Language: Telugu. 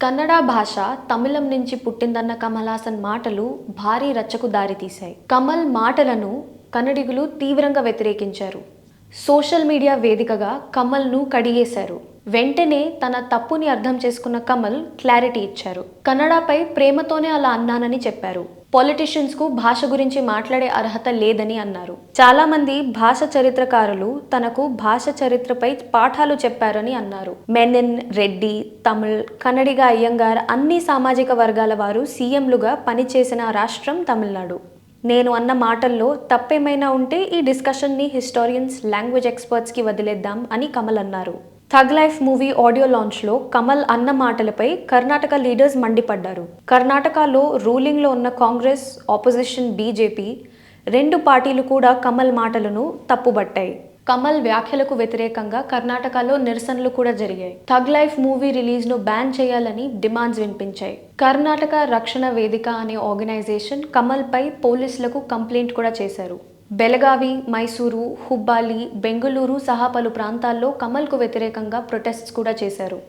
కన్నడ భాష తమిళం నుంచి పుట్టిందన్న కమల్ హాసన్ మాటలు భారీ రచ్చకు దారితీశాయి. కమల్ మాటలను కన్నడిగులు తీవ్రంగా వ్యతిరేకించారు. సోషల్ మీడియా వేదికగా కమల్ను కడిగేశారు. వెంటనే తన తప్పుని అర్థం చేసుకున్న కమల్ క్లారిటీ ఇచ్చారు. కన్నడపై ప్రేమతోనే అలా అన్నానని చెప్పారు. పొలిటీషియన్స్కు భాష గురించి మాట్లాడే అర్హత లేదని అన్నారు. చాలామంది భాష చరిత్రకారులు తనకు భాష చరిత్రపై పాఠాలు చెప్పారని అన్నారు. మెనన్, రెడ్డి, తమిళ్, కన్నడిగా అయ్యంగార్ అన్ని సామాజిక వర్గాల వారు సీఎంలుగా పనిచేసిన రాష్ట్రం తమిళనాడు. నేను అన్న మాటల్లో తప్పేమైనా ఉంటే ఈ డిస్కషన్ని హిస్టారియన్స్, లాంగ్వేజ్ ఎక్స్పర్ట్స్కి వదిలేద్దాం అని కమల్ అన్నారు. థగ్ లైఫ్ మూవీ ఆడియో లాంచ్లో కమల్ అన్న మాటలపై కర్ణాటక లీడర్స్ మండిపడ్డారు. కర్ణాటకలో రూలింగ్లో ఉన్న కాంగ్రెస్, ఆపోజిషన్ బీజేపీ రెండు పార్టీలు కూడా కమల్ మాటలను తప్పుబట్టాయి. కమల్ వ్యాఖ్యలకు వ్యతిరేకంగా కర్ణాటకలో నిరసనలు కూడా జరిగాయి. థగ్ లైఫ్ మూవీ రిలీజ్ను బ్యాన్ చేయాలని డిమాండ్స్ వినిపించాయి. కర్ణాటక రక్షణ వేదిక అనే ఆర్గనైజేషన్ కమల్పై పోలీసులకు కంప్లైంట్ కూడా చేశారు. బెళగావి, మైసూరు, హుబ్బాలి, బెంగళూరు సహా పలు ప్రాంతాల్లో కమల్కు వ్యతిరేకంగా ప్రొటెస్ట్స్ కూడా చేశారు.